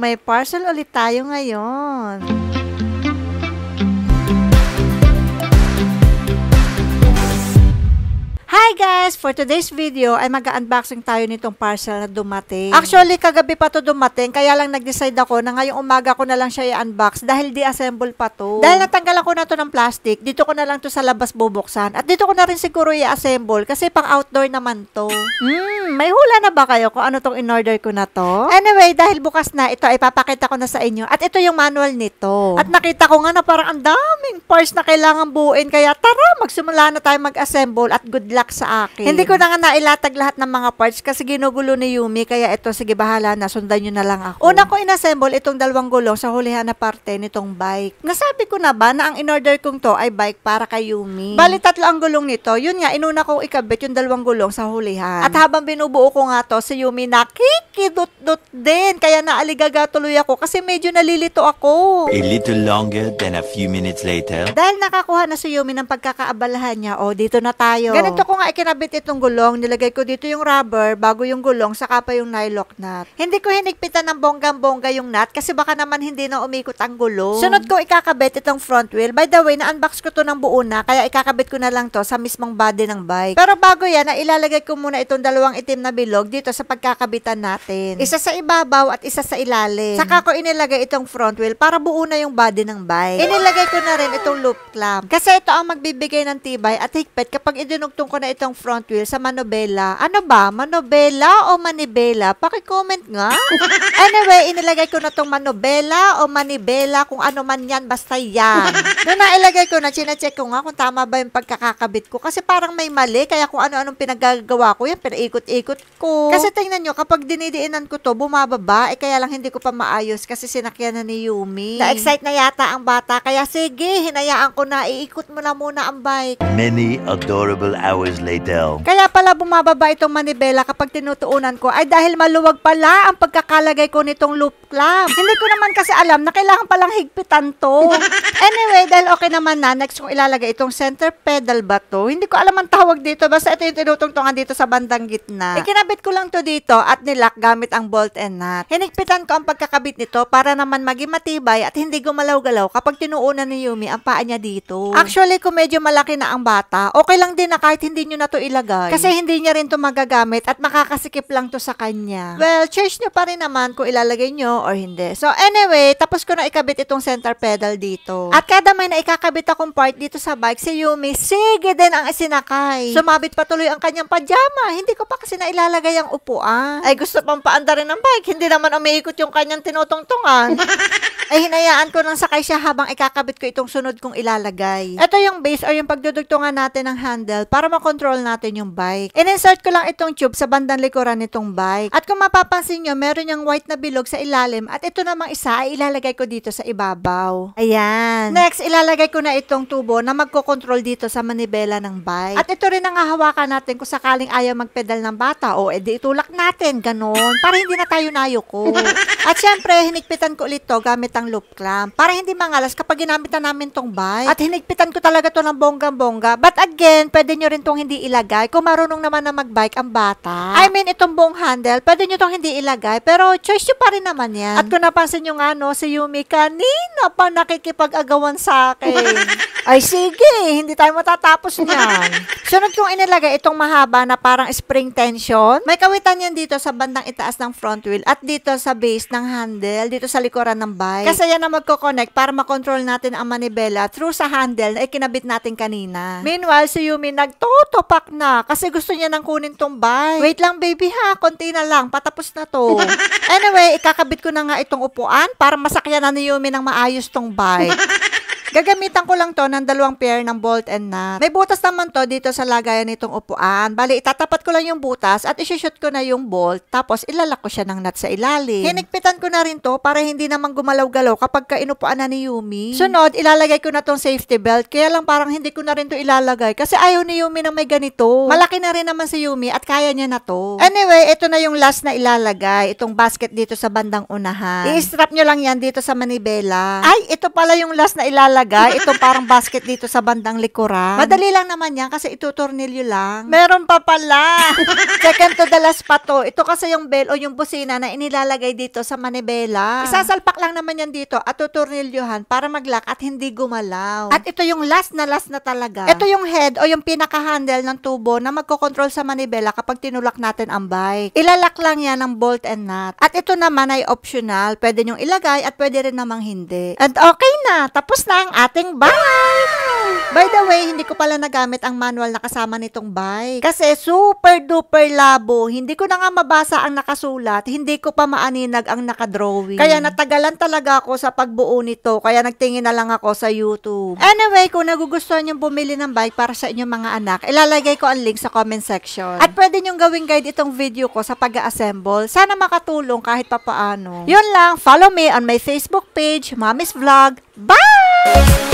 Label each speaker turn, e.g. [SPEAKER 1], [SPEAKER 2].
[SPEAKER 1] may parcel ulit tayo ngayon. Hi guys! For today's video ay mag-unboxing tayo nitong parcel na dumating. Actually, kagabi pa to dumating, kaya lang nag-decide ako na ngayong umaga ko na lang siya i-unbox dahil di-assemble pa to. Dahil natanggalan ko na to ng plastic, dito ko na lang to sa labas bubuksan. At dito ko na rin siguro i-assemble kasi pang outdoor naman to. May hula na ba kayo kung ano tong in-order ko na to? Anyway, dahil bukas na, ito ay papakita ko na sa inyo. At ito yung manual nito. At nakita ko nga na parang ang daming parts na kailangan buuin. Kaya tara, magsimula na tayo mag-assemble at good luck sa akin. Hindi ko na nga nailatag lahat ng mga parts kasi ginugulo ni Yumi. Kaya ito, sige bahala na, sundan nyo na lang ako. Una ko inassemble itong dalawang gulong sa hulihan na parte nitong bike. Nasabi ko na ba na ang in-order kong to ay bike para kay Yumi? Bali, tatlo ang gulong nito. Yun nga, inuna kong ikabit yung dalawang gulong sa hulihan. At habang binubuo ko nga to, si Yumi nakikidot-dot din. Kaya naaligaga tuloy ako kasi medyo nalilito ako.
[SPEAKER 2] A little longer than a few minutes later.
[SPEAKER 1] Dahil nakakuha na si Yumi ng pagkakaabalahan niya, dito na tayo. Ganito ko nga ikinabit itong gulong, nilagay ko dito yung rubber, bago yung gulong, saka pa yung nylock nut. Hindi ko hinigpitan ng bonggang-bongga yung nut kasi baka naman hindi na umikot ang gulong. Sunod ko ikakabit itong front wheel. By the way, na-unbox ko to ng buo na, kaya ikakabit ko na lang to sa mismong body ng bike. Pero bago yan, ilalagay ko muna itong dalawang itim na bilog dito sa pagkakabitan natin. Isa sa ibabaw at isa sa ilalim. Saka ko inilagay itong front wheel para buo na yung body ng bike. Inilagay ko na rin itong loop clamp. Kasi ito ang magbibigay ng tibay at higpit kapag idinugtong ko na itong front wheel sa manobela. Ano ba? Manobela o manibela? Paki-comment nga. Anyway, inilagay ko na itong manobela o manibela, kung ano man yan, basta yan. Noong nailagay ko na, chine-check ko nga kung tama ba yung pagkakakabit ko. Kasi parang may mali, kaya kung ano-anong pinagagawa ko yan, pinaikot-ikot ko. Kasi tingnan nyo, kapag dinidiinan ko to, bumababa, kaya lang hindi ko pa maayos kasi sinakyan na ni Yumi. Na-excite na yata ang bata, kaya sige, hinayaan ko na, iikot mo na muna ang bike.
[SPEAKER 2] Many adorable hours later.
[SPEAKER 1] Kaya pala bumababa itong manibela kapag tinutuunan ko ay dahil maluwag pala ang pagkakalagay ko nitong loop clamp. Hindi ko naman kasi alam na kailangan palang higpitan to. Anyway, dahil okay naman na, next kong ilalagay itong center pedal ba to? Hindi ko alam ang tawag dito, basta ito yung tinutungtungan dito sa bandang gitna. Ikinabit ko lang to dito at nilock gamit ang bolt and nut. Hinigpitan ko ang pagkakabit nito para naman maging matibay at hindi gumalaw-galaw kapag tinuunan ni Yumi ang paa niya dito. Actually, kung medyo malaki na ang bata, okay lang din na kahit hindi nyo na to ilagay. Kasi hindi niya rin to magagamit at makakasikip lang to sa kanya. Well, choice nyo pa rin naman kung ilalagay nyo or hindi. So anyway, tapos ko na ikabit itong center pedal dito. At kada may na ikakabit akong part dito sa bike, si Yumi, sige din ang isinakay. Sumabit pa tuloy ang kanyang pajama. Hindi ko pa kasi na ilalagay ang upuan. Ay, gusto pang paanda rin ng bike. Hindi naman umiikot yung kanyang tinutungtungan. Ay, hinayaan ko nang sakay siya habang ikakabit ko itong sunod kong ilalagay. Ito yung base or yung pagdudugtungan natin ng handle para makontrol natin yung bike. In-insert ko lang itong tube sa bandang likuran nitong bike. At kung mapapansin nyo, meron yung white na bilog sa ilalim at ito namang isa ay ilalagay ko dito sa ibabaw. Ayan. Next, ilalagay ko na itong tubo na magkocontrol dito sa manibela ng bike. At ito rin ang hahawakan natin kung sakaling ayaw magpedal ng bata o edi itulak natin, ganon. Para hindi na tayo nayuko. At syempre, hinigpitan ko ulit to gamit ang loop clamp para hindi mangalas kapag ginamit na namin tong bike. At hinigpitan ko talaga to ng bonggang-bongga. But again, pwede nyo rin tong hindi ilagay kung marunong naman na magbike ang bata. I mean, itong buong handle, pwede nyo tong hindi ilagay pero choice nyo pa rin naman yan. At kung napansin nyo nga, no, si Yumi kanina pa nakikipag-agawan sa akin. Ay sige, hindi tayo matatapos niyan. Sunod kong inilagay itong mahaba na parang spring tension. May kawitan yan dito sa bandang itaas ng front wheel at dito sa base ng handle, dito sa likuran ng bike. Kasi yan ang magkoconnect para makontrol natin ang manibela through sa handle na ikinabit natin kanina. Meanwhile, si Yumi nagtutupak na kasi gusto niya nang kunin tong bike. Wait lang baby ha, konti na lang, patapos na to. Anyway, ikakabit ko na nga itong upuan para masakyan na ni Yumi ng maayos tong bike. Gagamitan ko lang to ng dalawang pair ng bolt and nut. May butas naman to dito sa lagayan nitong upuan. Bali, itatapat ko lang yung butas at isushoot ko na yung bolt. Tapos, ilalak ko siya ng nut sa ilalim. Hinigpitan ko na rin to para hindi naman gumalaw-galaw kapag kainupuan na ni Yumi. Sunod, ilalagay ko na tong safety belt. Kaya lang parang hindi ko na rin to ilalagay kasi ayaw ni Yumi na may ganito. Malaki na rin naman si Yumi at kaya niya na to. Anyway, ito na yung last na ilalagay. Itong basket dito sa bandang unahan. I-strap nyo lang yan dito sa manibela. Ay, ito pala yung last na ilalagay ilalagay itong parang basket dito sa bandang likuran. Madali lang naman yan kasi itutornilyo lang. Meron pa pala. Second to the last pa to. Ito kasi yung bell o yung busina na inilalagay dito sa manibela. Isasalpak lang naman yan dito at tutornilyohan para mag-lock at hindi gumalaw. At ito yung last na talaga. Ito yung head o yung pinaka-handle ng tubo na magkocontrol sa manibela kapag tinulak natin ang bike. Ilalak lang yan ng bolt and nut. At ito naman ay optional. Pwede nyong ilagay at pwede rin namang hindi. And okay na. Tapos na ang ating bike. By the way, hindi ko pala nagamit ang manual na kasama nitong bike. Kasi super duper labo. Hindi ko na nga mabasa ang nakasulat. Hindi ko pa maaninag ang nakadrawing. Kaya natagalan talaga ako sa pagbuo nito. Kaya nagtingin na lang ako sa YouTube. Anyway, kung nagugustuhan nyo bumili ng bike para sa inyong mga anak, ilalagay ko ang link sa comment section. At pwede nyong gawing guide itong video ko sa pag-assemble. Sana makatulong kahit papaano. Yun lang, follow me on my Facebook page, Mommy's Vlog. Bye!